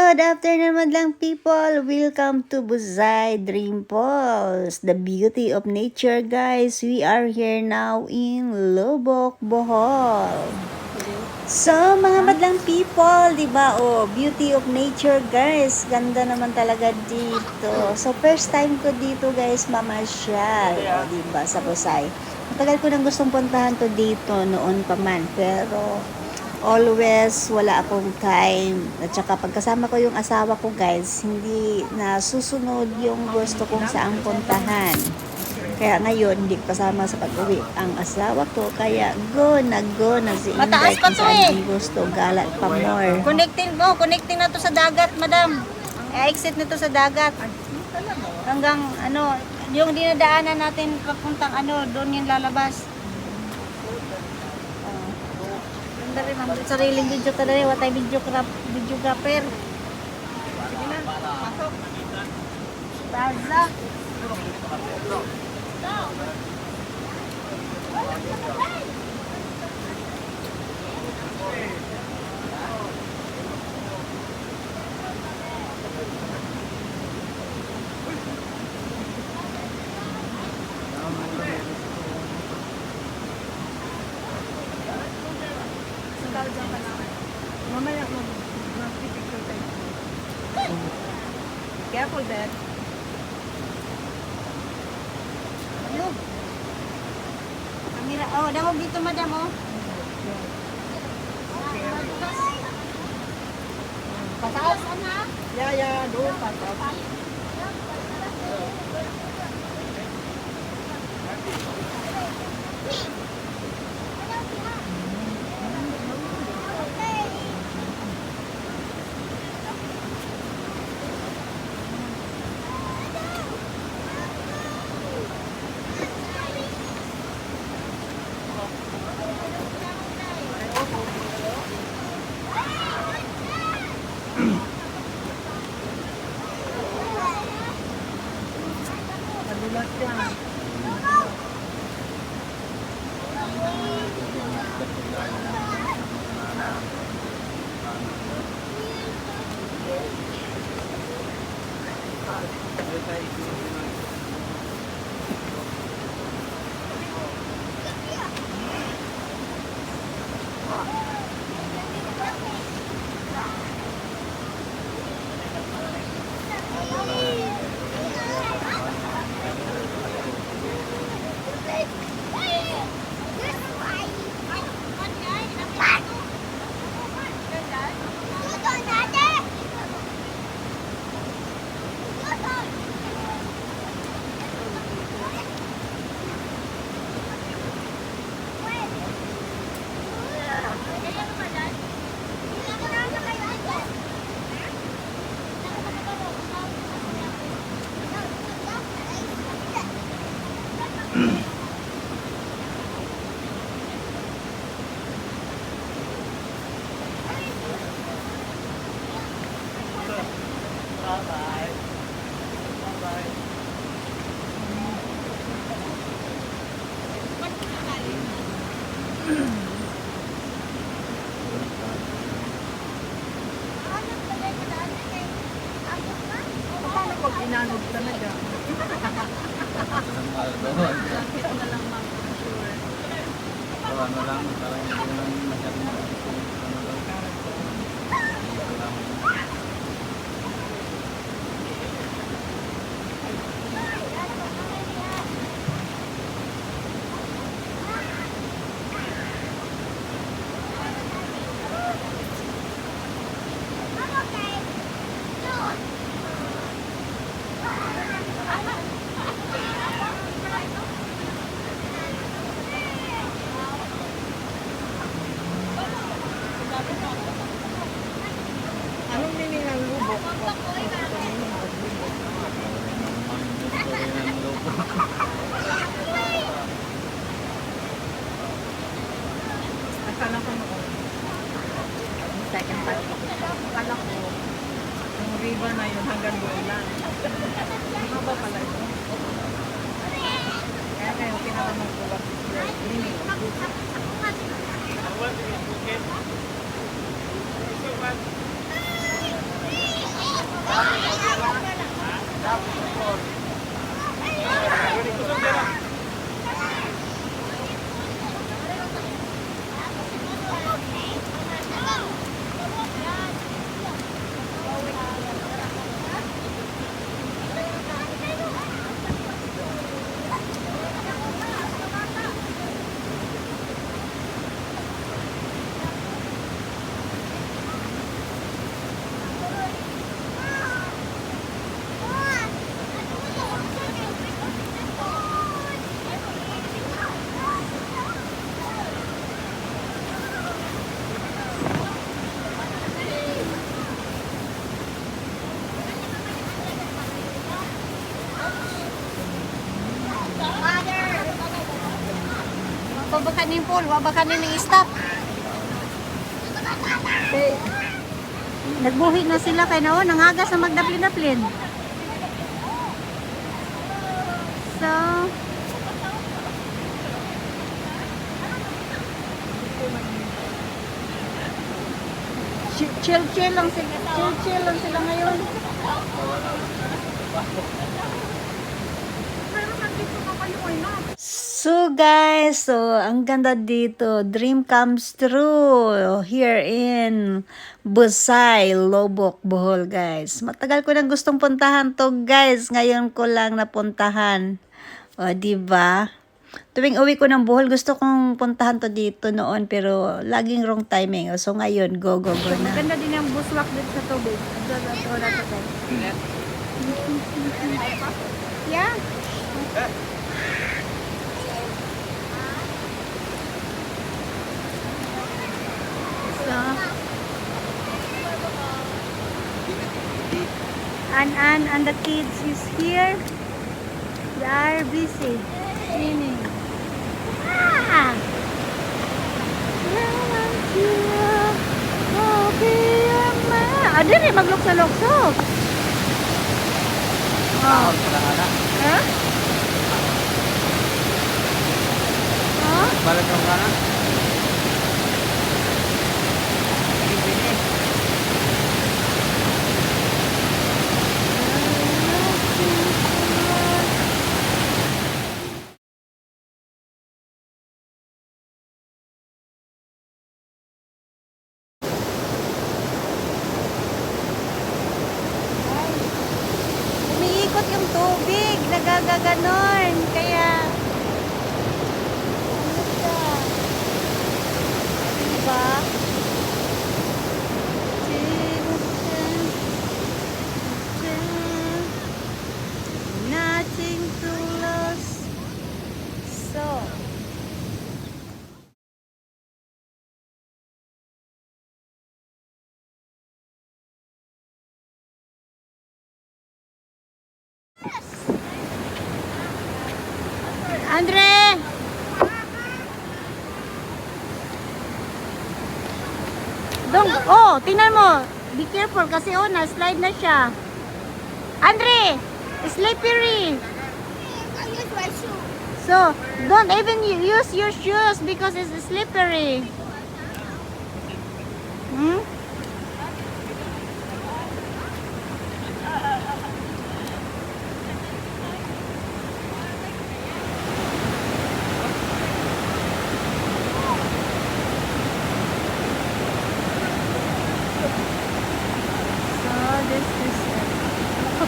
Good afternoon madlang people! Welcome to Buzay Dream Falls, the beauty of nature guys. We are here now in Lubok, Bohol. So mga madlang people, di ba? Oh, beauty of nature guys. Ganda naman talaga dito. So first time ko dito guys mamasyal. Oh, di ba? Sa Buzay. Matagal ko nang gustong puntahan to dito noon pa man. Pero always wala akong time, at saka pagkasama ko yung asawa ko guys, hindi na susunod yung gusto kong saang puntahan. Kaya ngayon hindi ko kasama sa pag-uwi ang asawa ko, kaya go na si Inday kung saan ang gusto, galat pa more. Connecting na to sa dagat, madam. Exit nito sa dagat. Hanggang yung dinadaanan natin papuntang doon yung lalabas. Dari ma'am, sariling video ta dari, watay videographer. Sige na, pasok. Taza. Mamaya mag-picture tayo. Careful, Dad. Ano? Kamera. Oh, dahog dito, madam, oh. Pataas, ha? Yeah, doon, pataas. Madulas yan. Paano pag inanog talaga? Lapit na lang, ma'am. Sure. Ano lang, parang hindi lang masyadong makakasyon. Anong meaning ng lubok? Akala ko noon. Second time ko. Akala ko yung river na yun hanggang doon lang. Ano ba pala ito? Kaya kayo pinakaman ko ba? Limit. Pabakanin po, wabakanin ng stop. Nagbuhi na sila kay na nangagas na magdaplin-daplin. So, chill lang sila. Chill lang sila ngayon. So guys, ang ganda dito. Dream comes true here in Busay, Lobok, Bohol guys. Matagal ko nang gustong puntahan to guys. Ngayon ko lang napuntahan. O, diba? Tuwing uwi ko ng Bohol, gusto kong puntahan to dito noon pero laging wrong timing. So ngayon, go na. Maganda din ang buswak dito sa tubig. Yeah. So, An and the kids is here. They are busy swimming. Ah! Ada rin magluksa-luksok. Oh. Ha? Oh? Balik ka sana? Umiikot yung tubig, nagagaganon. Kaya, ano siya? Diba? Nothing to lose. So, Andre! Dong, oh, tingnan mo. Be careful kasi na-slide na siya. Andre! Slippery! So, don't even use your shoes because it's slippery. Hmm?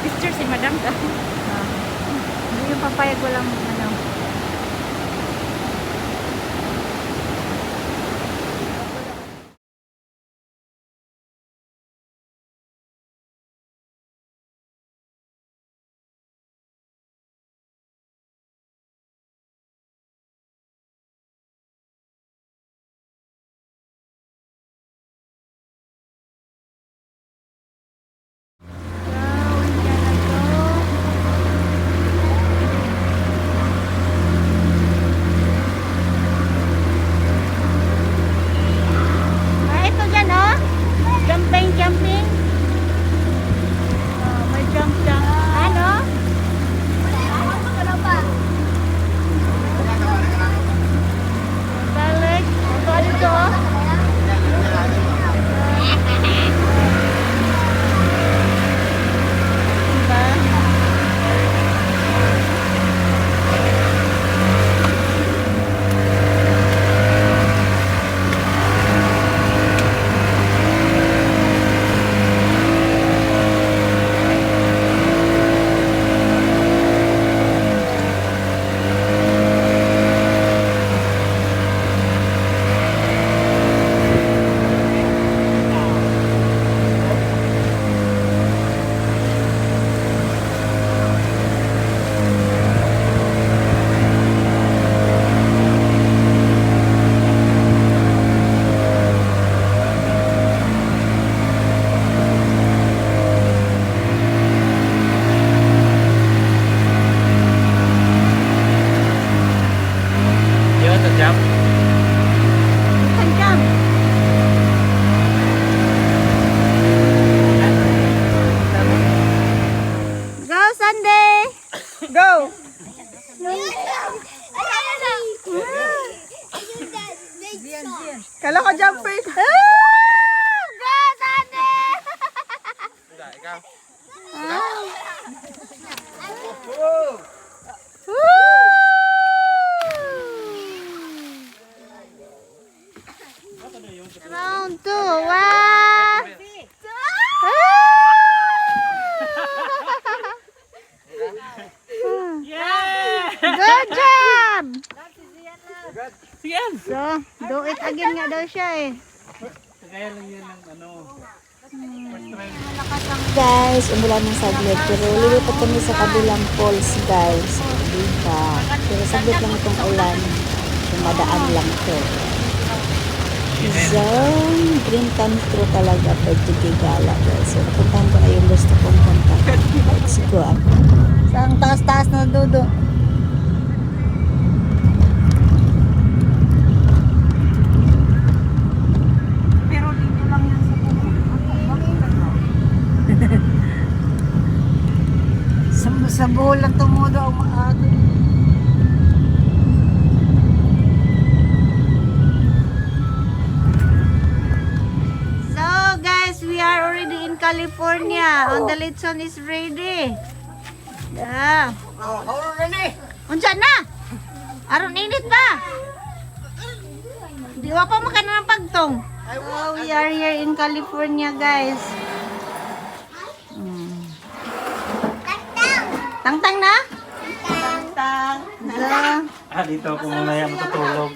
Picture si madam daw. Hindi yung papayag walang ano. Round 2. Wow! Good job! Siyan! So, do it again nga daw siya eh. Kaya lang yan ng ano. Guys, umulan ng saglit. Pero lilipat kami sa kabilang falls, guys. Diba? Pero saglit lang itong ulan. Madaan lang to. So, dream come true talaga pag Gigala, guys. So, napuntahan ko na yung gusto kong punta. Let's go. Saan taas-taas na dudo? Pero dito lang yan sa buhol lang tumudo ang mga atin. So guys, we are already in California. On the lechon is ready. Yeah. Unsa na? Aron init pa. Di wa pa makan ng pagtong. So we are here in California, guys. Tangtang na? Tangtang. So, Dito ako mamaya matutulog.